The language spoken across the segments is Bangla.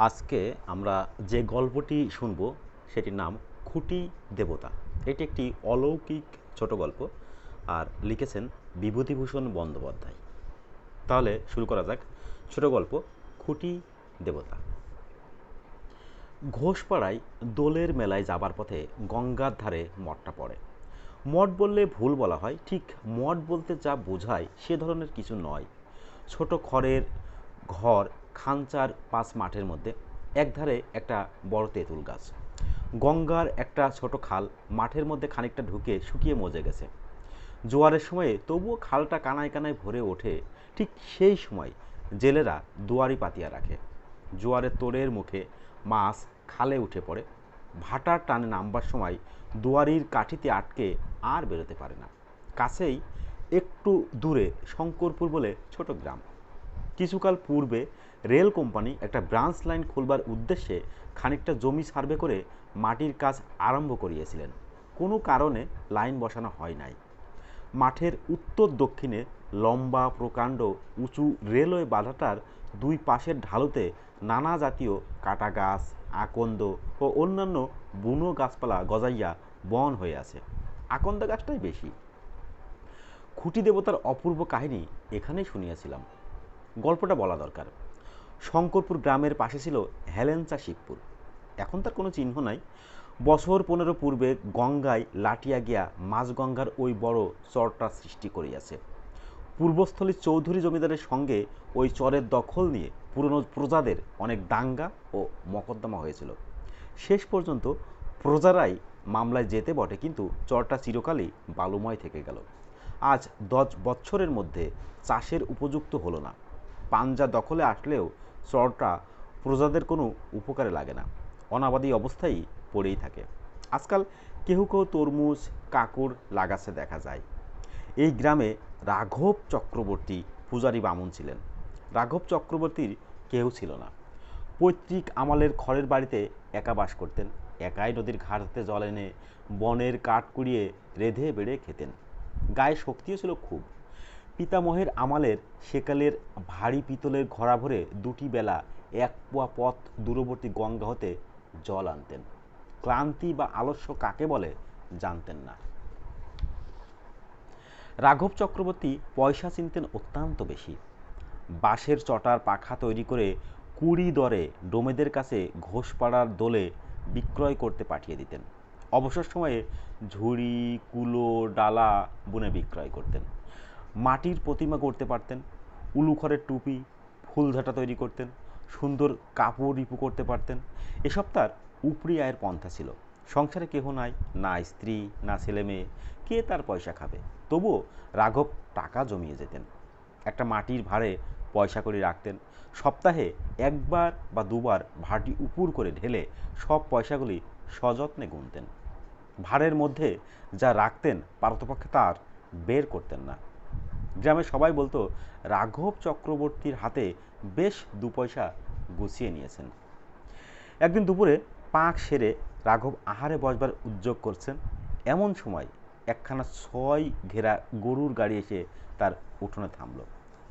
আজকে আমরা যে গল্পটি শুনব সেটির নাম খুঁটি দেবতা। এটি একটি অলৌকিক ছোট গল্প আর লিখেছেন বিভূতিভূষণ বন্দ্যোপাধ্যায়। তাহলে শুরু করা যাক। ছোট গল্প খুঁটি দেবতা। ঘোষপাড়ায় দোলের মেলায় যাবার পথে গঙ্গার ধারে মঠটা পড়ে। মঠ বললে ভুল বলা হয়, ঠিক মঠ বলতে যা বোঝায় সে ধরনের কিছু নয়। ছোট খড়ের ঘর, খাঞ্চার পাশ মাঠের মধ্যে, একধারে একটা বড় তেঁতুল গাছ। গঙ্গার একটা ছোট খাল মাঠের মধ্যে খানিকটা ঢুকে শুকিয়ে মজে গেছে। জোয়ারের সময়ে তবুও খালটা কানায় কানায় ভরে ওঠে। ঠিক সেই সময় জেলেরা দুয়ারি পাতিয়া রাখে। জোয়ারের তোড়ের মুখে মাছ খালে উঠে পড়ে। ভাটার টানে নামবার সময় দুয়ারির কাঠিতে আটকে আর বেরোতে পারে না। কাছেই একটু দূরে শঙ্করপুর বলে ছোট গ্রাম। কিছুকাল পূর্বে রেল কোম্পানি একটা ব্রাঞ্চ লাইন খুলবার উদ্দেশ্যে খানিকটা জমি সার্ভে করে মাটির কাজ আরম্ভ করিয়েছিলেন। কোনো কারণে লাইন বসানো হয় নাই। মাঠের উত্তর দক্ষিণে লম্বা প্রকাণ্ড উঁচু রেলওয়ে বাধাটার দুই পাশের ঢালুতে নানা জাতীয় কাটা গাছ, আকন্দ ও অন্যান্য বুনো গাছপালা গজাইয়া বন হয়ে আছে। আকন্দ গাছটাই বেশি। খুঁটি দেবতার অপূর্ব কাহিনী এখানেই শুনিয়াছিলাম। গল্পটা বলা দরকার। শঙ্করপুর গ্রামের পাশে ছিল হেলেঞ্চা শিবপুর। এখন তার কোনো চিহ্ন নাই। বছর 15 পূর্বে গঙ্গায় লাটিয়া গিয়া মাঝগঙ্গার ওই বড় চরটা সৃষ্টি করিয়াছে। পূর্বস্থলী চৌধুরী জমিদারের সঙ্গে ওই চরের দখল নিয়ে পুরনো প্রজাদের অনেক দাঙ্গা ও মকদ্দমা হয়েছিল। শেষ পর্যন্ত প্রজারাই মামলায় যেতে বটে, কিন্তু চরটা চিরকালই বালুময় থেকে গেল। আজ 10 বৎসরের মধ্যে চাষের উপযুক্ত হলো না। পাঞ্জা দখলে আসলেও চরটা প্রজাদের কোনো উপকারে লাগে না। অনাবাদী অবস্থায় পড়েই থাকে। আজকাল কেউ কেউ তরমুজ, কাকুর লাগাছে দেখা যায়। এই গ্রামে রাঘব চক্রবর্তী পূজারী বামুন ছিলেন। রাঘব চক্রবর্তীর কেউ ছিল না। পৈতৃক আমালের খড়ের বাড়িতে একা বাস করতেন। একাই নদীর ঘাট হতে জল এনে বনের কাঠ কুড়িয়ে রেঁধে বেড়ে খেতেন। গায়ে শক্তিও ছিল খুব। পিতামহের আমালের সেকালের ভারী পিতলের ঘড়া ভরে দুটি বেলা 1 পোয়া পথ দূরবর্তী গঙ্গা হতে জল আনতেন। ক্লান্তি বা আলস্য কাকে বলে জানতেন না। রাঘব চক্রবর্তী পয়সা চিনতেন অত্যন্ত বেশি। বাঁশের চটার পাখা তৈরি করে 20 দরে ডোমেদের কাছে ঘোষপাড়ার দোলে বিক্রয় করতে পাঠিয়ে দিতেন। অবসর সময়ে ঝুড়ি, কুলো, ডালা বুনে বিক্রয় করতেন। মাটির প্রতিমা গড়তে পারতেন। উলুখড়ের টুপি, ফুলঝাঁটা তৈরি করতেন। সুন্দর কাপড় রিপু করতে পারতেন। এসব তার উপরি আয়ের পন্থা ছিল। সংসারে কেহ নাই, না স্ত্রী, না ছেলে মেয়ে। কে তার পয়সা খাবে? তবুও রাঘব টাকা জমিয়ে যেতেন। একটা মাটির ভাঁড়ে পয়সা করে রাখতেন। সপ্তাহে একবার বা দুবার ভাঁড়টি উপুর করে ঢেলে সব পয়সাগুলি সযত্নে গুনতেন। ভাঁড়ের মধ্যে যা রাখতেন পারতপক্ষে তার বের করতেন না। গ্রামে সবাই বলতো রাঘব চক্রবর্তীর হাতে বেশ 2 পয়সা গুছিয়ে নিয়েছেন। একদিন দুপুরে পাক সেরে রাঘব আহারে বসবার উদ্যোগ করছেন। এমন সময় একখানা 6 ঘেরা গরুর গাড়ি এসে তার উঠোনে থামল।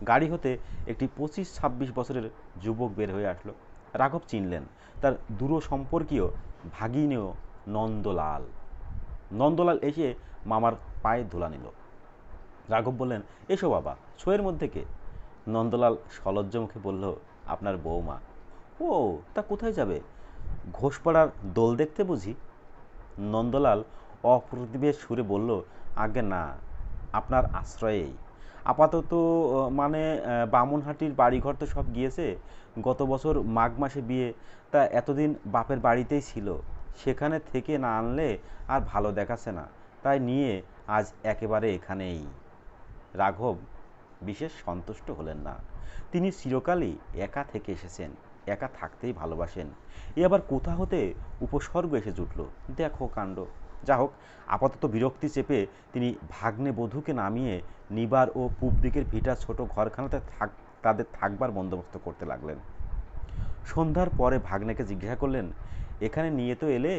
গাড়ি হতে একটি 25-26 বছরের যুবক বের হয়ে আসলো। রাঘব চিনলেন, তার দূর সম্পর্কীয় ভাগিনেয় নন্দলাল। নন্দলাল এসে মামার পায়ে ধুলা নিল। রাঘব বললেন, এসো বাবা, ছোয়ের মধ্যে কে? নন্দলাল সলজ্জ মুখে বলল, আপনার বৌমা। ও, তা কোথায় যাবে? ঘোষপাড়ার দোল দেখতে বুঝি? নন্দলাল অপ্রতিভের সুরে বলল, আজ্ঞে না, আপনার আশ্রয়েই। আপাতত মানে বামুনহাটির বাড়িঘর তো সব গিয়েছে। গত বছর মাঘ মাসে বিয়ে, তা এতদিন বাপের বাড়িতেই ছিল। সেখানে থেকে না আনলে আর ভালো দেখাচ্ছে না, তাই নিয়ে আজ একেবারে এখানেই। রাঘব বিশেষ সন্তুষ্ট হলেন না। তিনি চিরকালই একা থেকে এসেছেন, একা থাকতেই ভালোবাসেন। এ আবার কোথা হতে উপসর্গ এসে জুটল, দেখো কাণ্ড। যা হোক, আপাতত বিরক্তি চেপে তিনি ভাগ্নে বধূকে নামিয়ে নিবার ও পূব দিকের ভিটা ছোট ঘরখানাতে তাদের থাকবার বন্দোবস্ত করতে লাগলেন। সন্ধ্যার পরে ভাগ্নেকে জিজ্ঞাসা করলেন, এখানে নিয়ে তো এলে,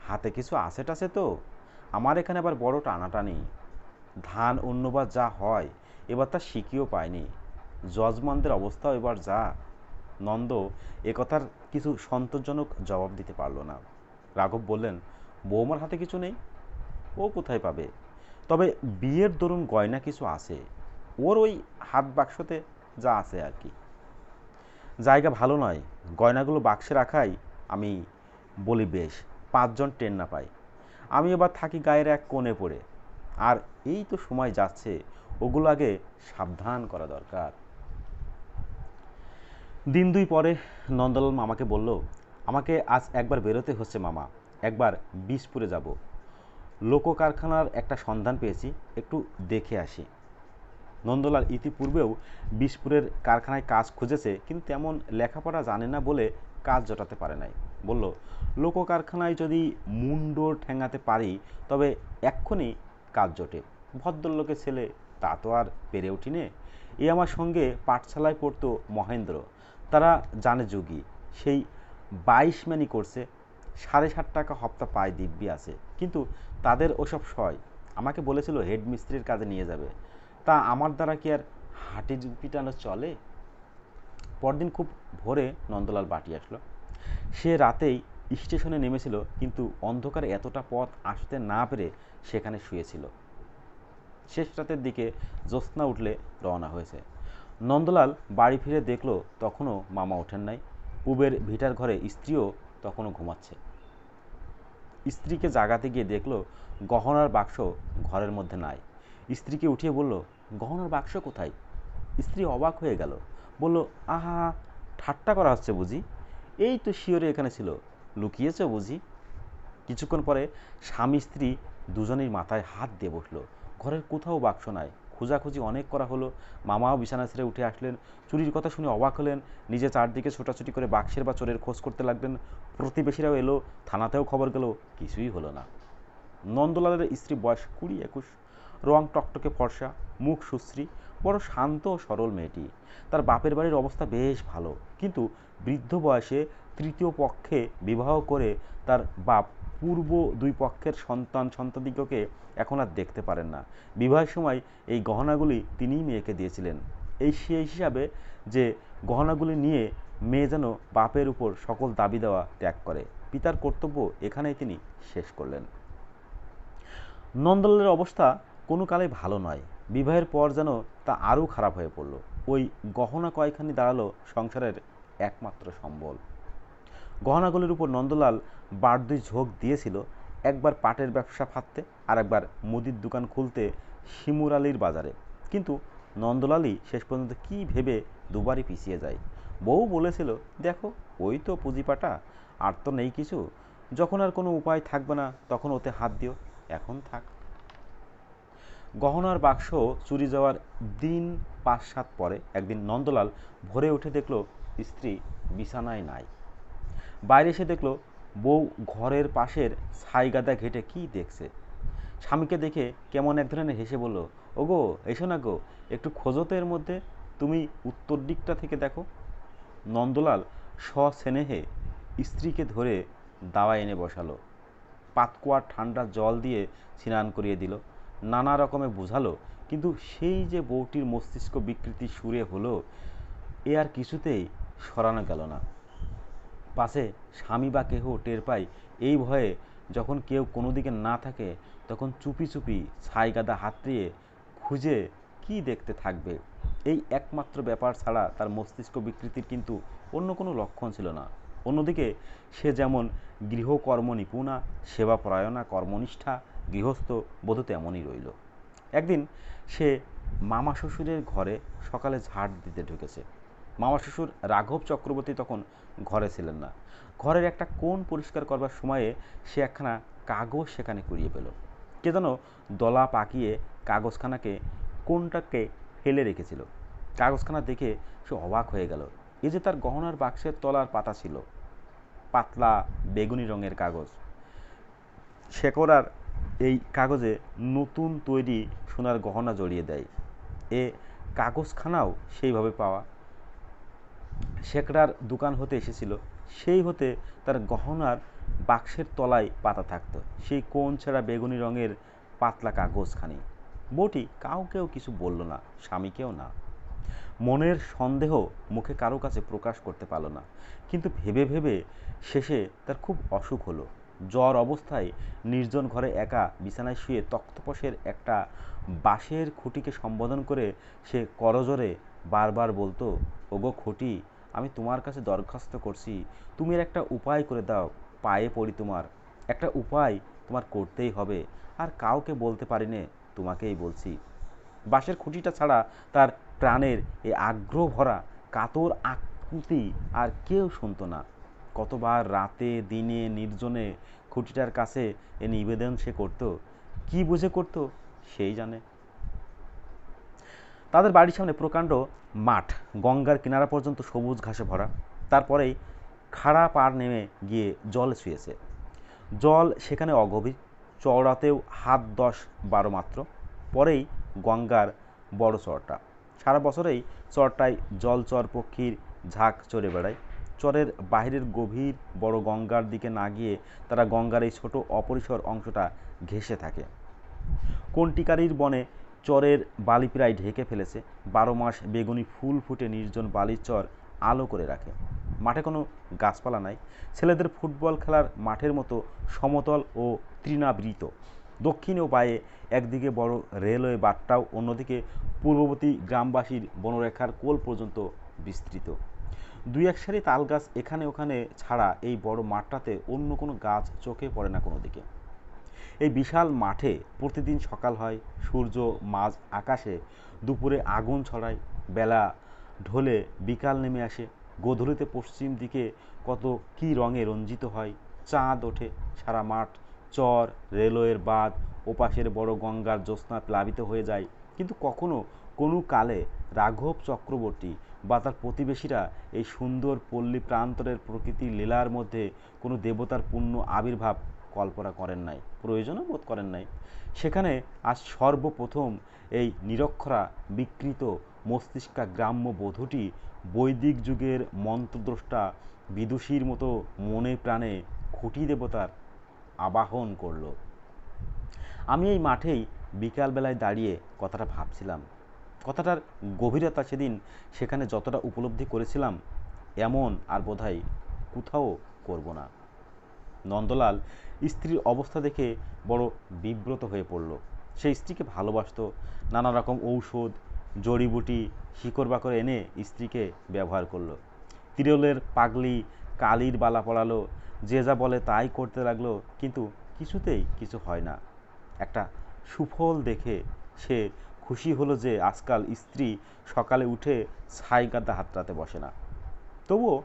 হাতে কিছু আছে টাছে তো? আমার এখানে আবার বড় টানাটানি। ধান অন্যবার যা হয়, এবার তা শিখিও পায়নি। যজমানদের অবস্থাও এবার যা। নন্দ একথার কিছু সন্তোষজনক জবাব দিতে পারল না। রাঘব বললেন, বৌমার হাতে কিছু নেই? ও কোথায় পাবে? তবে বিয়ের দরুন গয়না কিছু আছে, ওর ওই হাত বাক্সতে যা আছে আর কি। জায়গা ভালো নয়, গয়নাগুলো বাক্সে রাখাই আমি বলি বেশ, 5 জন টের না পাই। আমি এবার থাকি গায়ের এক কোণে পড়ে। আর এই তো সময় যাচ্ছে, ওগুলো আগে সাবধান করা দরকার। দিন 2 পরে নন্দলাল মামাকে বলল, আমাকে আজ একবার বেরোতে হচ্ছে মামা, একবার বিষপুরে যাব। লোক কারখানার একটা সন্ধান পেয়েছি, একটু দেখে আসি। নন্দলাল ইতিপূর্বেও বিষপুরের কারখানায় কাজ খুঁজেছে, কিন্তু তেমন লেখাপড়া জানে না বলে কাজ জোটাতে পারে নাই। বলল, লোক কারখানায় যদি মুন্ড ঠেঙাতে পারি তবে এক্ষুনি কাজ জোটে। ভদ্রলোকের ছেলে, তা তো আর পেরে উঠিনে। এ আমার সঙ্গে পাঠশালায় পড়তো মহেন্দ্র, তারা জানে যোগী, সেই 22 ম্যানি করছে, 7.5 টাকা হপ্তা পায় দিব্যি আছে, কিন্তু তাদের ওসব সয়। আমাকে বলেছিল হেড মিস্ত্রির কাজে নিয়ে যাবে, তা আমার দ্বারা কি আর হাঁটি পিটানো চলে? পরদিন খুব ভোরে নন্দলাল বাটি আসলো। সে রাতেই স্টেশনে নেমেছিল, কিন্তু অন্ধকারে এতটা পথ আসতে না পেরে সেখানে শুয়েছিল। শেষ রাতের দিকে জ্যোৎস্না উঠলে রওনা হয়েছে। নন্দলাল বাড়ি ফিরে দেখল তখনও মামা ওঠেন নাই। পুবের ভিটার ঘরে স্ত্রীও তখনও ঘুমাচ্ছে। স্ত্রীকে জাগাতে গিয়ে দেখল গহনার বাক্স ঘরের মধ্যে নাই। স্ত্রীকে উঠিয়ে বলল, গহনার বাক্স কোথায়? স্ত্রী অবাক হয়ে গেল, বলল, আহা, ঠাট্টা করা হচ্ছে বুঝি? এই তো শিওরে এখানে ছিল, লুকিয়েছ বুঝি? কিছুক্ষণ পরে স্বামী স্ত্রী দুজনেই মাথায় হাত দিয়ে বসলো। ঘরের কোথাও বাক্স নাই। খোঁজাখুঁজি অনেক করা হলো। মামাও বিছানা ছেড়ে উঠে আসলেন। চুরির কথা শুনে অবাক হলেন। নিজে চারদিকে ছোটাছুটি করে বাক্সের বা চোরের খোঁজ করতে লাগলেন। প্রতিবেশীরাও এলো, থানাতেও খবর গেল, কিছুই হলো না। নন্দলালের স্ত্রী, বয়স 20-21, রং টকটকে ফর্সা, মুখ সুশ্রী, বড় শান্ত ও সরল মেয়েটি। তার বাপের বাড়ির অবস্থা বেশ ভালো, কিন্তু বৃদ্ধ বয়সে তৃতীয় পক্ষে বিবাহ করে তার বাপ পূর্ব 2 পক্ষের সন্তানদিগকে এখন আর দেখতে পারেন না। বিবাহের সময় এই গহনাগুলি তিনিই মেয়েকে দিয়েছিলেন, এই সেই হিসাবে যে গহনাগুলি নিয়ে মেয়ে যেন বাপের উপর সকল দাবি দেওয়া ত্যাগ করে। পিতার কর্তব্য এখানেই তিনি শেষ করলেন। নন্দলালের অবস্থা কোনো কালে ভালো নয়। বিবাহের পর যেন তা আরও খারাপ হয়ে পড়ল। ওই গহনা কয়খানি দাঁড়ালো সংসারের একমাত্র সম্বল। গহনাগুলির উপর নন্দলাল বাড়দুই ঝোঁক দিয়েছিল, একবার পাটের ব্যবসা ফাঁদতে, আর একবার মুদির দোকান খুলতে শিমুর আলীর বাজারে। কিন্তু নন্দলালই শেষ পর্যন্ত কী ভেবে দুবারই পিছিয়ে যায়। বউ বলেছিল, দেখো ওই তো পুঁজিপাটা, আর তো নেই কিছু, যখন আর কোনো উপায় থাকবে না তখন ওতে হাত দিও, এখন থাক। গহনার বাক্স চুরি যাওয়ার দিন 5-7 পরে একদিন নন্দলাল ভোরে উঠে দেখল স্ত্রী বিছানায় নাই। বাইরে এসে দেখল বউ ঘরের পাশের ছাইগাদা ঘেটে কি দেখছে। স্বামীকে দেখে কেমন এক ধরনের হেসে বলল, ওগো এসো না গো, একটু খোঁজো তো এর মধ্যে, তুমি উত্তর দিকটা থেকে দেখো। নন্দলাল সস্নেহে স্ত্রীকে ধরে দাওয়া এনে বসালো, পাতকুয়ার ঠান্ডা জল দিয়ে স্নান করিয়ে দিল, নানা রকমে বুঝালো, কিন্তু সেই যে বউটির মস্তিষ্ক বিকৃতি সুরে হলো, এ আর কিছুতেই সরানো গেল না। পাশে স্বামী বা কেহ টের পায়, এই ভয়ে যখন কেউ কোনো দিকে না থাকে তখন চুপি চুপি ছাইগাদা হাতড়িয়ে খুঁজে কি দেখতে থাকবে। এই একমাত্র ব্যাপার ছাড়া তার মস্তিষ্ক বিকৃতির কিন্তু অন্য কোনো লক্ষণ ছিল না। অন্যদিকে সে যেমন গৃহকর্ম নিপুণা, সেবাপরায়ণা, কর্মনিষ্ঠা, গৃহস্থ বধূ তেমনই রইল। একদিন সে মামা শ্বশুরের ঘরে সকালে ঝাড় দিতে ঢুকেছে। মামা শ্বশুর রাঘব চক্রবর্তী তখন ঘরে ছিলেন না। ঘরের একটা কোণ পরিষ্কার করবার সময়ে সে একখানা কাগজ সেখানে কুড়িয়ে পেল। কে যেন দলা পাকিয়ে কাগজখানাকে কোণটাকে ফেলে রেখেছিল। কাগজখানা দেখে সে অবাক হয়ে গেল। এই যে তার গহনার বাক্সের তলার পাতা ছিল, পাতলা বেগুনি রঙের কাগজ। শেকড়ার এই কাগজে নতুন তৈরি সোনার গহনা জড়িয়ে দেয়। এ কাগজখানাও সেইভাবে পাওয়া। শেকড়ার দোকান হতে এসেছিল, সেই হতে তার গহনার বাক্সের তলায় পাতা থাকতো সেই কোণ ছেঁড়া বেগুনি রঙের পাতলা কাগজখানি। বউটি কাউকেও কিছু বলল না, স্বামীকেও না। মনের সন্দেহ মুখে কারো কাছে প্রকাশ করতে পারল না, কিন্তু ভেবে ভেবে শেষে তার খুব অসুখ হলো। জ্বর অবস্থায় নির্জন ঘরে একা বিছানায় শুয়ে তক্তপোশের একটা বাঁশের খুঁটিকে সম্বোধন করে সে করজোরে বারবার বলতো, ওগো খুঁটি, আমি তোমার কাছে দরখাস্ত করছি, তুমি এর একটা উপায় করে দাও, পায়ে পড়ি তোমার, একটা উপায় তোমার করতেই হবে, আর কাউকে বলতে পারি নে, তোমাকেই বলছি। বাঁশের খুঁটিটা ছাড়া তার প্রাণের এই আগ্রহ ভরা কাতর আকুতি আর কেউ শুনত না। কতবার রাতে দিনে নির্জনে খুঁটিটার কাছে এ নিবেদন সে করত, কি বুঝে করত সেই জানে। তাদের বাড়ির সামনে প্রকাণ্ড মাঠ, গঙ্গার কিনারা পর্যন্ত সবুজ ঘাসে ভরা। তারপরেই খাড়া পাড় নেমে গিয়ে জল ছুঁয়েছে। জল সেখানে অগভীর, চওড়াতেও হাত 10-12 মাত্র। পরেই গঙ্গার বড় চরটা। সারা বছরেই চরটায় জলচর পক্ষীর ঝাঁক চড়ে বেড়ায়। চরের বাহিরের গভীর বড় গঙ্গার দিকে না গিয়ে তারা গঙ্গার এই ছোট অপরিসর অংশটা ঘেঁষে থাকে। কণ্টিকারির বনে চরের বালি প্রায় ঢেকে ফেলেছে। 12 মাস বেগুনি ফুল ফুটে নির্জন বালির চর আলো করে রাখে। মাঠে কোনো গাছপালা নাই। ছেলেদের ফুটবল খেলার মাঠের মতো সমতল ও তৃণাবৃত। দক্ষিণ ও বাঁয়ে একদিকে বড় রেলওয়ে বাঁটটাও অন্যদিকে পূর্ববর্তী গ্রামবাসীর বনরেখার কোল পর্যন্ত বিস্তৃত। 2-1 সারি তাল গাছ এখানে ওখানে ছাড়া এই বড় মাঠটাতে অন্য কোনো গাছ চোখে পড়ে না কোনো দিকে। এই বিশাল মাঠে প্রতিদিন সকাল হয়, সূর্য মাঝ আকাশে দুপুরে আগুন ছড়ায়, বেলা ঢলে বিকাল নেমে আসে, গোধূলিতে পশ্চিম দিকে কত কী রঙে রঞ্জিত হয়, চাঁদ ওঠে, সারা মাঠ, চর, রেলওয়ের বাঁধ, ওপাশের বড় গঙ্গার জ্যোৎস্না প্লাবিত হয়ে যায়। কিন্তু কখনো কোনো কালে রাঘব চক্রবর্তী বা তার প্রতিবেশীরা এই সুন্দর পল্লী প্রান্তরের প্রকৃতির লীলার মধ্যে কোনো দেবতার পূর্ণ আবির্ভাব কল্পনা করেন নাই, প্রয়োজনও বোধ করেন নাই। সেখানে আজ সর্বপ্রথম এই নিরক্ষরা বিকৃত মস্তিষ্কা গ্রাম্য বধূটি বৈদিক যুগের মন্ত্রদ্রষ্টা বিদুষীর মতো মনে প্রাণে খুঁটি দেবতার আবাহন করল। আমি এই মাঠেই বিকালবেলায় দাঁড়িয়ে কথাটা ভাবছিলাম। কথাটার গভীরতা সেদিন সেখানে যতটা উপলব্ধি করেছিলাম এমন আর বোধহয় কোথাও করব না। নন্দলাল স্ত্রীর অবস্থা দেখে বড় বিব্রত হয়ে পড়ল। সে স্ত্রীকে ভালোবাসত। নানা রকম ঔষধ, জড়িবুটি, শিকড় বাকড় এনে স্ত্রীকে ব্যবহার করলো। তিরলের পাগলি, কালির বালা পড়ালো, যে যা বলে তাই করতে লাগলো, কিন্তু কিছুতেই কিছু হয় না। একটা সুফল দেখে সে খুশি হলো যে আজকাল স্ত্রী সকালে উঠে ছাই গাদা হাতড়াতে বসে না। তবুও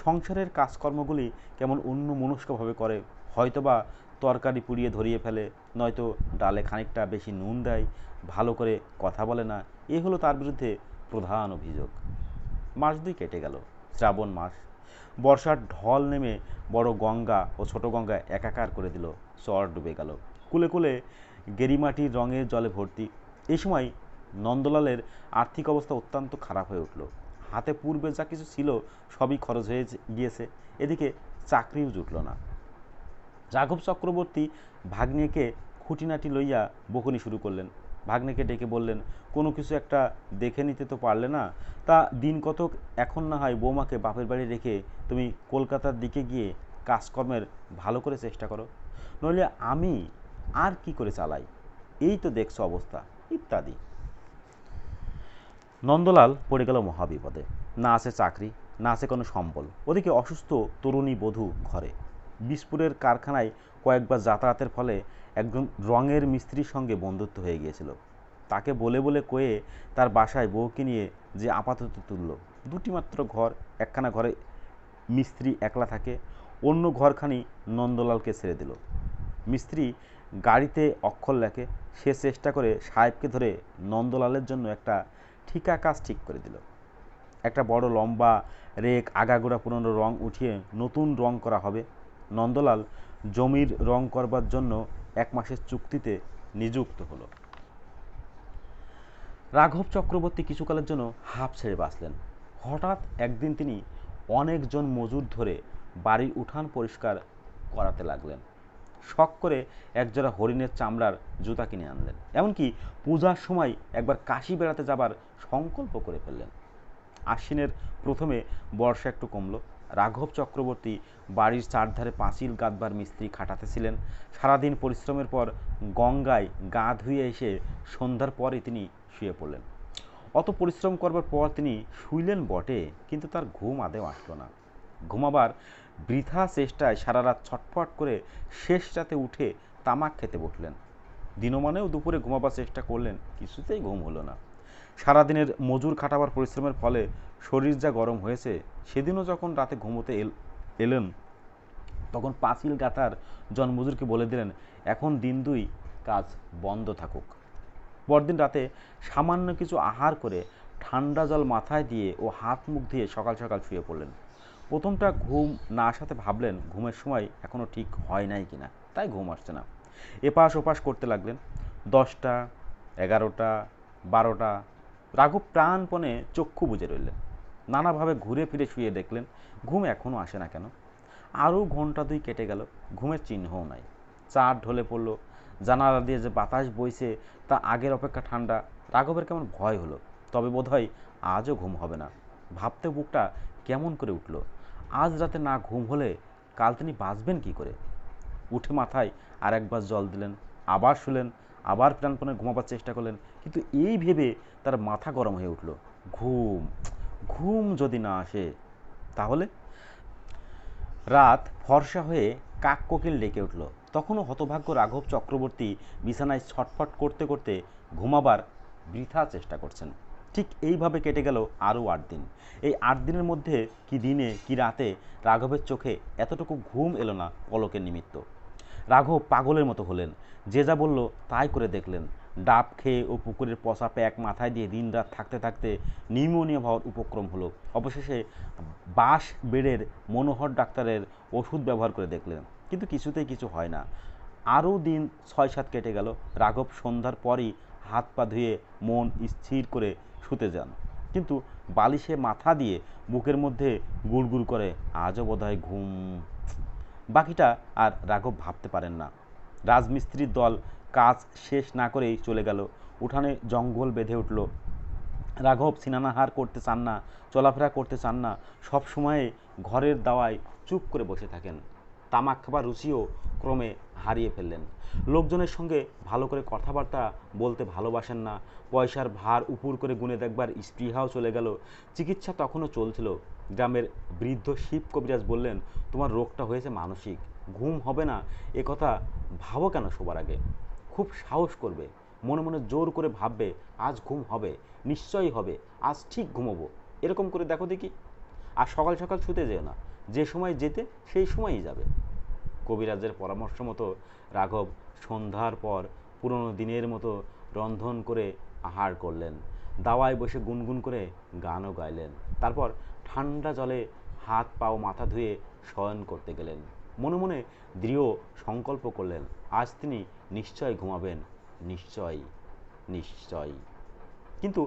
সংসারের কাজকর্মগুলি কেমন অন্যমনস্কভাবে করে। হয়তোবা তরকারি পুড়িয়ে ধরিয়ে ফেলে, নয়তো ডালে খানিকটা বেশি নুন দেয়, ভালো করে কথা বলে না। এ হলো তার বিরুদ্ধে প্রধান অভিযোগ। মাস 2 কেটে গেল। শ্রাবণ মাস। বর্ষার ঢল নেমে বড় গঙ্গা ও ছোট গঙ্গা একাকার করে দিল। চর ডুবে গেল। কুলে কুলে গেরিমাটির রঙের জলে ভর্তি। এই সময় নন্দলালের আর্থিক অবস্থা অত্যন্ত খারাপ হয়ে উঠল। হাতে পূর্বে যা কিছু ছিল সবই খরচ হয়ে গিয়েছে। এদিকে চাকরিও জুটল না। রাঘব চক্রবর্তী ভাগ্নেকে খুঁটিনাটি লইয়া বকুনি শুরু করলেন। ভাগ্নেকে ডেকে বললেন, কোনো কিছু একটা দেখে নিতে তো পারলে না? তা দিন কতক এখন না হয় বৌমাকে বাপের বাড়ি রেখে তুমি কলকাতার দিকে গিয়ে কাজকর্মের ভালো করে চেষ্টা করো, নইলে আমি আর কি করে চালাই, এই তো দেখছো অবস্থা, ইত্যাদি। নন্দলাল পড়ে গেল মহাবিপদে। না আছে চাকরি, না আছে কোনো সম্বল। ওদিকে অসুস্থ তরুণী বধূ ঘরে। বিসপুরের কারখানায় কয়েকবার যাতায়াতের ফলে একজন রঙের মিস্ত্রির সঙ্গে বন্ধুত্ব হয়ে গিয়েছিল। তাকে বলে বলে কয়ে তার বাসায় বউকে নিয়ে যে আপাতত তুলল। 2টি মাত্র ঘর। একখানা ঘরে মিস্ত্রি একলা থাকে, অন্য ঘরখানি নন্দলালকে ছেড়ে দিল। মিস্ত্রি গাড়িতে অক্ষর লেখে। সে চেষ্টা করে সাহেবকে ধরে নন্দলালের জন্য একটা ঠিকা কাজ ঠিক করে দিল। একটা বড় লম্বা রেক, আগাগোড়া পুরনো রং উঠিয়ে নতুন রং করা হবে। নন্দলাল জমির রং করবার জন্য 1 মাসের চুক্তিতে নিযুক্ত হলো। রাঘব চক্রবর্তী কিছুকালের জন্য হাঁপ ছেড়ে বাঁচলেন। হঠাৎ একদিন তিনি অনেকজন মজুর ধরে বাড়ির উঠান পরিষ্কার করাতে লাগলেন। শখ করে একজোড়া হরিণের চামড়ার জুতা কিনে আনলেন। এমনকি পূজার সময় একবার কাশি বেড়াতে যাবার সংকল্প করে ফেললেন। আশ্বিনের প্রথমে বর্ষা একটু কমল। রাঘব চক্রবর্তী বাড়ির চারধারে পাঁচিল গাঁথবার মিস্ত্রি খাটাতেছিলেন। সারাদিন পরিশ্রমের পর গঙ্গায় গা ধুয়ে এসে সন্ধ্যার পরে তিনি শুয়ে পড়লেন। অত পরিশ্রম করবার পর তিনি শুইলেন বটে, কিন্তু তার ঘুম আদেও আসলো না। ঘুমাবার বৃথা চেষ্টায় সারা রাত ছটফট করে শেষ রাতে উঠে তামাক খেতে বসলেন। দিনমানেও দুপুরে ঘুমাবার চেষ্টা করলেন, কিছুতেই ঘুম হলো না। সারাদিনের মজুর খাটাবার পরিশ্রমের ফলে শরীর যা গরম হয়েছে, সেদিনও যখন রাতে ঘুমোতে এলেন তখন পাঁচিল গাঁথার জনমজুরকে বলে দিলেন, এখন দিন দুই কাজ বন্ধ থাকুক। পরদিন রাতে সামান্য কিছু আহার করে ঠান্ডা জল মাথায় দিয়ে ও হাত মুখ দিয়ে সকাল সকাল শুয়ে পড়লেন। প্রথমটা ঘুম না আসাতে ভাবলেন ঘুমের সময় এখনও ঠিক হয় নাই কিনা, তাই ঘুম আসছে না। এপাশ ওপাশ করতে লাগলেন। 10টা, 11টা, 12টা। রাঘব প্রাণপণে চক্ষু বুজে রইলেন। নানাভাবে ঘুরে ফিরে শুয়ে দেখলেন ঘুম এখনও আসে না কেন। আরও ঘন্টা দুই কেটে গেল, ঘুমের চিহ্নও নাই। চার ঢলে পড়ল। জানালা দিয়ে যে বাতাস বইছে তা আগের অপেক্ষা ঠান্ডা। রাঘবের কেমন ভয় হলো, তবে বোধহয় আজও ঘুম হবে না। ভাবতে বুকটা কেমন করে উঠল। আজ রাতে না ঘুম হলে কাল তিনি বাঁচবেন কি করে। উঠে মাথায় আর একবার জল দিলেন, আবার শুলেন, আবার প্রাণপণে ঘুমাবার চেষ্টা করলেন, কিন্তু এই ভেবে তার মাথা গরম হয়ে উঠল। ঘুম, ঘুম যদি না আসে তাহলে। রাত ফর্সা হয়ে কাক কোকিল ডেকে উঠল। তখনও হতভাগ্য রাঘব চক্রবর্তী বিছানায় ছটফট করতে করতে ঘুমাবার বৃথা চেষ্টা করছেন। ঠিক এইভাবে কেটে গেল আরও 8 দিন। এই 8 দিনের মধ্যে কি দিনে কি রাতে রাঘবের চোখে এতটুকু ঘুম এলো না পলকের নিমিত্ত। রাঘব পাগলের মতো হলেন, যে যা বলল তাই করে দেখলেন। ডাব খেয়ে ও পুকুরের পচা প্যাক মাথায় দিয়ে দিন রাত থাকতে থাকতে নিউমোনিয়া হওয়ার উপক্রম হলো। অবশেষে বাঁশ বেড়ের মনোহর ডাক্তারের ওষুধ ব্যবহার করে দেখলেন, কিন্তু কিছুতেই কিছু হয় না। আরও দিন 6-7 কেটে গেল। রাঘব সন্ধ্যার পরই হাত পা ধুয়ে মন স্থির করে শুতে যান, কিন্তু বালিশে মাথা দিয়ে বুকের মধ্যে গুড়গুড় করে, আজও বোধহয় ঘুম। বাকিটা আর রাঘব ভাবতে পারেন না। রাজমিস্ত্রির দল কাজ শেষ না করেই চলে গেল। উঠানে জঙ্গল বেঁধে উঠল। রাঘব স্নানাহার করতে চান না, চলাফেরা করতে চান না, সব সময়ে ঘরের দাওয়ায় চুপ করে বসে থাকেন। তামাক খাবার রুচিও ক্রমে হারিয়ে ফেললেন। লোকজনের সঙ্গে ভালো করে কথাবার্তা বলতে ভালোবাসেন না। পয়সার ভার উপুর করে গুনে দেখবার স্পৃহাও চলে গেল। চিকিৎসা তখনও চলছিল। গ্রামের বৃদ্ধ শিব কবিরাজ বললেন, তোমার রোগটা হয়েছে মানসিক, ঘুম হবে না এ কথা ভাবো কেন শোবার আগে। খুব সাহস করবে, মনে মনে জোর করে ভাববে আজ ঘুম হবে, নিশ্চয়ই হবে, আজ ঠিক ঘুমোবো, এরকম করে দেখো দেখি। আর সকাল সকাল শুতে যেও না, যে সময় যেতে সেই সময়ই যাবে। কবিরাজের পরামর্শ মতো রাঘব সন্ধ্যার পর পুরনো দিনের মতো রন্ধন করে আহার করলেন। দাওয়ায় বসে গুনগুন করে গানও গাইলেন। তারপর ঠান্ডা জলে হাত পাও মাথা ধুয়ে শয়ন করতে গেলেন। মনে মনে দৃঢ় সংকল্প করলেন আজ তিনি নিশ্চয় ঘুমাবেন, নিশ্চয়ই, নিশ্চয়ই। কিন্তু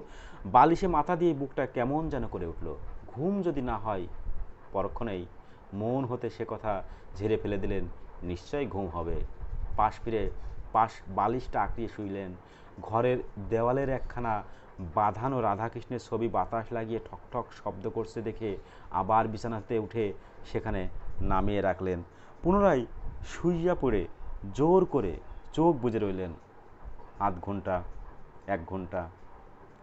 বালিশে মাথা দিয়ে বুকটা কেমন যেন করে উঠল। ঘুম যদি না হয়, পরক্ষণেই মন হতে সে কথা ঝেড়ে ফেলে দিলেন, নিশ্চয়ই ঘুম হবে। পাশ ফিরে বালিশটা আঁকড়িয়ে শুইলেন। ঘরের দেওয়ালের একখানা বাঁধানো রাধাকৃষ্ণের ছবি বাতাস লাগিয়ে ঠকঠক শব্দ করছে দেখে আবার বিছানাতে উঠে সেখানে নামিয়ে রাখলেন। পুনরায় শুইয়া পড়ে জোর করে চোখ বুজে রইলেন। আধ ঘন্টা, 1 ঘন্টা,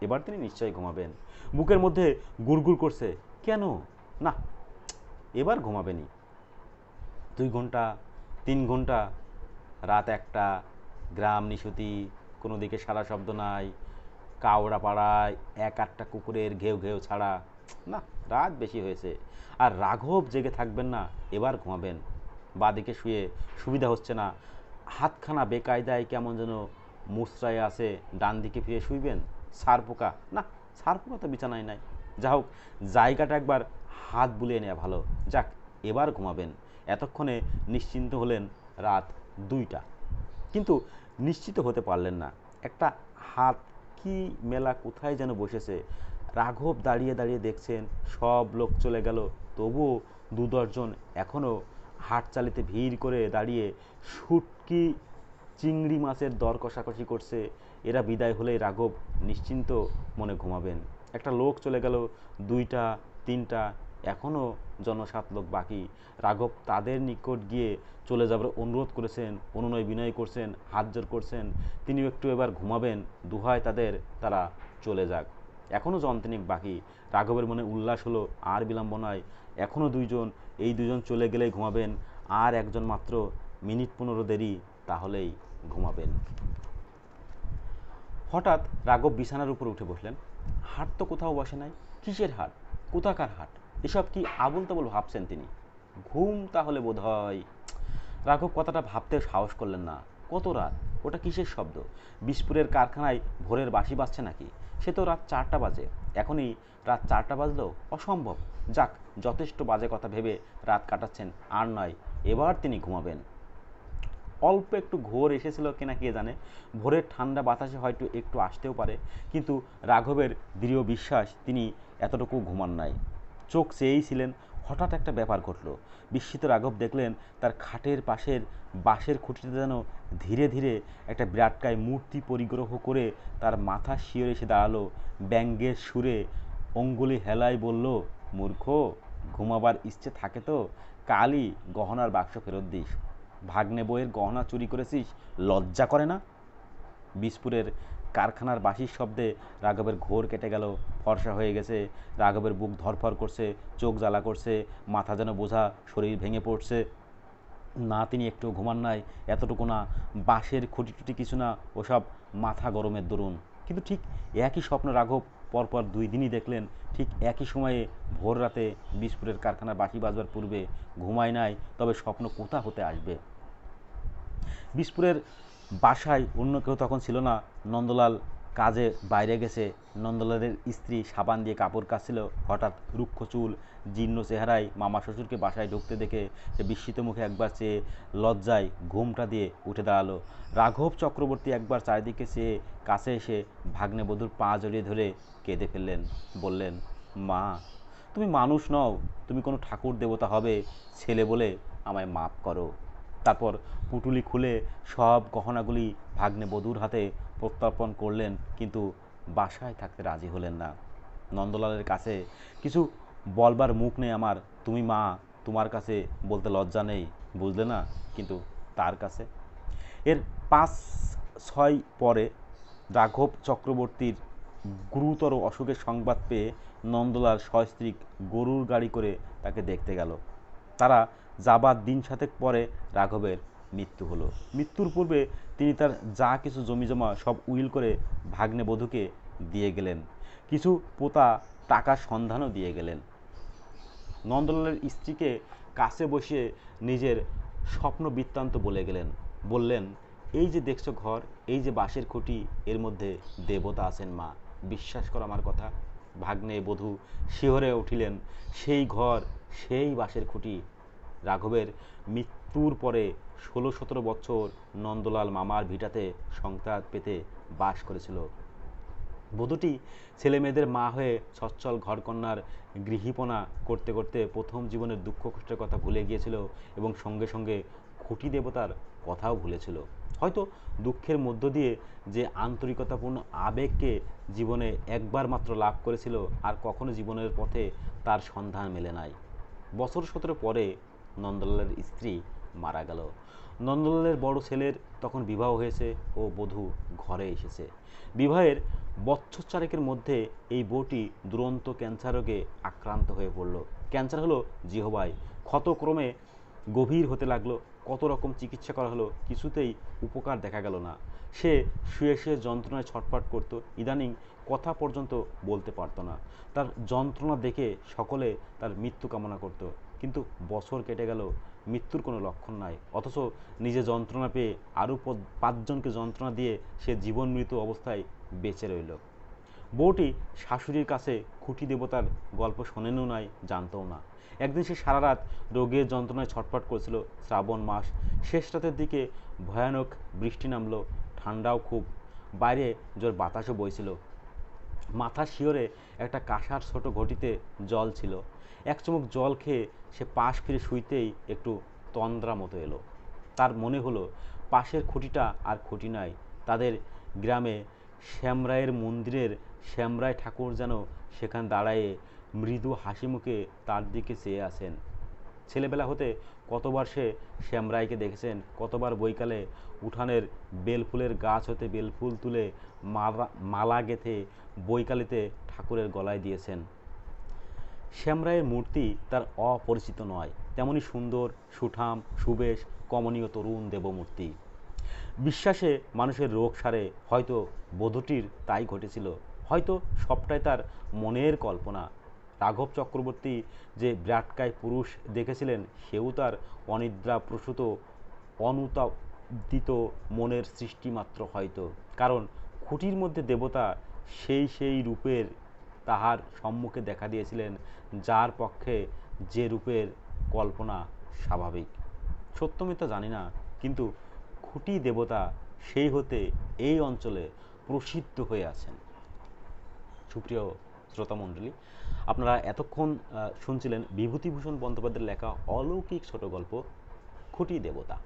এবার তিনি নিশ্চয়ই ঘুমাবেন। বুকের মধ্যে গুড়গুড় করছে, কেন না, এবার ঘুমাবেনই। 2 ঘন্টা, 3 ঘন্টা, রাত 1টা, গ্রাম নিশুতি, কোনো দিকে সারা শব্দ নাই, কাওড়া পাড়ায় 1-8টা কুকুরের ঘেউ ঘেউ ছাড়া। না, রাত বেশি হয়েছে। আর রাঘব জেগে থাকবেন না, এবার ঘুমাবেন। বাদিকে শুয়ে সুবিধা হচ্ছে না, হাতখানা বেকায়দায় কেমন যেন মুচড়ায় আছে। ডান দিকে ফিরে শুইবেন, ছারপোকা, না, ছারপোকা তো বিছানায় নাই। যা হোক, জায়গাটা একবার হাত বুলিয়ে নেওয়া ভালো। যাক, এবার ঘুমাবেন। এতক্ষণে নিশ্চিন্ত হলেন রাত 2টা, কিন্তু নিশ্চিত হতে পারলেন না। একটা হাত কি মেলা কোথায় যেন বসেছে। রাঘব দাঁড়িয়ে দাঁড়িয়ে দেখছেন সব লোক চলে গেল, তবুও 2-10 জন এখনও হাটচালিতে ভিড় করে দাঁড়িয়ে শুটকি চিংড়ি মাছের দর কষাকষি করছে। এরা বিদায় হলেই রাঘব নিশ্চিন্ত মনে ঘুমাবেন। একটা লোক চলে গেল, 2টা 3টা, এখনও 7 লোক বাকি। রাঘব তাদের নিকট গিয়ে চলে যাবার অনুরোধ করেছেন, অনুনয় বিনয় করছেন, হাত জোর করছেন, তিনিও একটু এবার ঘুমাবেন, দুহায় তাদের, তারা চলে যাক। এখনও 3 বাকি। রাঘবের মনে উল্লাস হলো, আর বিলম্ব নয়, এখনও 2জন, এই 2জন চলে গেলেই ঘুমাবেন, আর একজন মাত্র, মিনিট 15 দেরি, তাহলেই ঘুমাবেন। হঠাৎ রাঘব বিছানার উপর উঠে বসলেন। হাট তো কোথাও বসে নাই, কিসের হাট, কোথাকার হাট, এসব কি আবুল তাবুল ভাবছেন তিনি। ঘুম তাহলে বোধ হয়। রাঘব কথাটা ভাবতে সাহস করলেন না। কত রাত, ওটা কিসের শব্দ? বিসপুরের কারখানায় ভোরের বাঁশি বাজছে নাকি? সে তো রাত 4টা বাজে, এখনই রাত 4টা বাজলেও অসম্ভব। যাক, যথেষ্ট বাজে কথা ভেবে রাত কাটাচ্ছেন, আর নয়, এবার তিনি ঘুমাবেন। অল্প একটু ঘোর এসেছিল কিনা কে জানে, ভোরের ঠান্ডা বাতাসে হয়তো একটু আসতেও পারে, কিন্তু রাঘবের দৃঢ় বিশ্বাস তিনি এতটুকু ঘুমান নাই। চোখ চেয়েই ছিলেন, হঠাৎ একটা ব্যাপার ঘটল। বিস্মিত রাঘব দেখলেন তার খাটের পাশের বাঁশের খুঁটিতে যেন ধীরে ধীরে একটা বিরাটকায় মূর্তি পরিগ্রহ করে তার মাথা শিয়রে এসে দাঁড়ালো। ব্যঙ্গের সুরে অঙ্গুলি হেলায় বলল, মূর্খ, ঘুমাবার ইচ্ছে থাকে তো কালই গহনার বাক্স ফেরত দিস। ভাগ্নে বইয়ের গহনা চুরি করেছিস, লজ্জা করে না? বিসপুরের কারখানার বাঁশির শব্দে রাঘবের ঘোর কেটে গেল, ফর্সা হয়ে গেছে। রাঘবের বুক ধরফর করছে, চোখ জ্বালা করছে, মাথা যেন বোঝা, শরীর ভেঙে পড়ছে। না, তিনি একটু ঘুমান নাই, এতটুকু না, বাঁশের খুঁটি টুটি কিছু না, ওসব মাথা গরমের দরুন। কিন্তু ঠিক একই স্বপ্ন রাঘব পরপর 2 দিনই দেখলেন। ঠিক একই সময়ে ভোর রাতে বিসপুরের কারখানার বাঁশি বাজবার পূর্বে ঘুমায় নাই, তবে স্বপ্ন কোথা হতে আসবে। বিসপুরের বাসায় অন্য কেউ তখন ছিল না। নন্দলাল কাজে বাইরে গেছে। নন্দলালের স্ত্রী সাবান দিয়ে কাপড় কাচছিল। হঠাৎ রুক্ষ চুল, জীর্ণ চেহারায় মামা শ্বশুরকে বাসায় ঢুকতে দেখে সে বিস্মিত মুখে একবার চেয়ে লজ্জায় ঘুমটা দিয়ে উঠে দাঁড়ালো। রাঘব চক্রবর্তী একবার চারিদিকে চেয়ে কাছে এসে ভাগ্নে বধূর পা জড়িয়ে ধরে কেঁদে ফেললেন। বললেন, মা, তুমি মানুষ নও, তুমি কোনো ঠাকুর দেবতা হবে, ছেলে বলে আমায় মাপ করো। তারপর পুটুলি খুলে সব গহনাগুলি ভাগ্নে বধূর হাতে প্রত্যর্পণ করলেন, কিন্তু বাসায় থাকতে রাজি হলেন না। নন্দলালের কাছে কিছু বলবার মুখ নেই আমার, তুমি মা, তোমার কাছে বলতে লজ্জা নেই, বুঝলে না? কিন্তু তার কাছে। এর 5-6 পরে রাঘব চক্রবর্তীর গুরুতর অসুখের সংবাদ পেয়ে নন্দলাল সস্ত্রীক গরুর গাড়ি করে তাকে দেখতে গেল। তারা যাবার দিন 7 পরে রাঘবের মৃত্যু হলো। মৃত্যুর পূর্বে তিনি তার যা কিছু জমিজমা সব উইল করে ভাগ্নে বধূকে দিয়ে গেলেন, কিছু পোতা টাকার সন্ধানও দিয়ে গেলেন। নন্দলালের স্ত্রীকে কাছে বসিয়ে নিজের স্বপ্ন বৃত্তান্ত বলে গেলেন। বললেন, এই যে দেখছো ঘর, এই যে বাঁশের খুঁটি, এর মধ্যে দেবতা আছেন মা, বিশ্বাস করো আমার কথা। ভাগ্নে বধূ শিহরে উঠিলেন। সেই ঘর, সেই বাঁশের খুঁটি। রাঘবের মৃত্যুর পরে 16-17 বছর নন্দলাল মামার ভিটাতে সংসার পেতে বাস করেছিল। বধূটি ছেলেমেয়েদের মা হয়ে সচ্ছল ঘরকন্যার গৃহীপনা করতে করতে প্রথম জীবনের দুঃখ কষ্টের কথা ভুলে গিয়েছিল, এবং সঙ্গে সঙ্গে খুঁটি দেবতার কথাও ভুলেছিল। হয়তো দুঃখের মধ্য দিয়ে যে আন্তরিকতাপূর্ণ আবেগকে জীবনে একবার মাত্র লাভ করেছিল, আর কখনো জীবনের পথে তার সন্ধান মেলে নাই। বছর 17 পরে নন্দলালের স্ত্রী মারা গেল। নন্দলালের বড় ছেলের তখন বিবাহ হয়েছে ও বধূ ঘরে এসেছে। বিবাহের বছর 4 মধ্যে এই বউটি দুরন্ত ক্যান্সার রোগে আক্রান্ত হয়ে পড়ল। ক্যান্সার হলো জিহ্বায়, ক্ষতক্রমে গভীর হতে লাগলো। কত রকম চিকিৎসা করা হলো, কিছুতেই উপকার দেখা গেল না। সে শুয়ে শুয়ে যন্ত্রণায় ছটফট করত, ইদানিং কথা পর্যন্ত বলতে পারত না। তার যন্ত্রণা দেখে সকলে তার মৃত্যু কামনা করত, কিন্তু বছর কেটে গেল, মৃত্যুর কোনো লক্ষণ নাই। অথচ নিজে যন্ত্রণা পেয়ে আরও 5 জনকে যন্ত্রণা দিয়ে সে জীবন মৃত্যু অবস্থায় বেঁচে রইল। বউটি শাশুড়ির কাছে খুঁটি দেবতার গল্প শোনেনও নাই, জানতও না। একদিন সে সারা রাত রোগের যন্ত্রণায় ছটফট করছিল। শ্রাবণ মাস, শেষ রাতের দিকে ভয়ানক বৃষ্টি নামলো, ঠান্ডাও খুব, বাইরে জোর বাতাসও বইছিল। মাথা শিওরে একটা কাঁসার ছোট ঘটিতে জল ছিল। এক চুমুক জল খেয়ে সে পাশ ফিরে শুইতেই একটু তন্দ্রা মতো এলো। তার মনে হলো পাশের খুঁটিটা আর খুঁটি নাই। তাদের গ্রামে শ্যামরায়ের মন্দিরের শ্যামরায় ঠাকুর যেন সেখানে দাঁড়ায়ে মৃদু হাসি মুখে তার দিকে চেয়ে আছেন। ছেলেবেলা হতে কতবার সে শ্যামরায়কে দেখেছেন, কতবার বৈকালে উঠানের বেলফুলের গাছ হতে বেলফুল তুলে মালা গেঁথে বৈকালিতে ঠাকুরের গলায় দিয়েছেন। শ্যামরায়ের মূর্তি তার অপরিচিত নয়, তেমনি সুন্দর, সুঠাম, সুবেশ, কমনীয় তরুণ দেবমূর্তি। বিশ্বাসে মানুষের রোগ সারে, হয়তো বধূটির তাই ঘটেছিল, হয়তো সবটাই তার মনের কল্পনা। রাঘব চক্রবর্তী যে বিরাটকায় পুরুষ দেখেছিলেন, সেও তার অনিদ্রাপ্রসূত অনুতাপিত মনের সৃষ্টি মাত্র হয়তো, কারণ খুঁটির মধ্যে দেবতা সেই রূপের তাহার সম্মুখে দেখা দিয়েছিলেন, যার পক্ষে যে রূপের কল্পনা স্বাভাবিক। সত্য মিথ্যা জানি না, কিন্তু খুঁটি দেবতা সেই হতে এই অঞ্চলে প্রসিদ্ধ হয়ে আছেন। সুপ্রিয় শ্রোতামণ্ডলী, আপনারা এতক্ষণ শুনছিলেন বিভূতিভূষণ বন্দ্যোপাধ্যায়ের লেখা অলৌকিক ছোট গল্প খুঁটি দেবতা।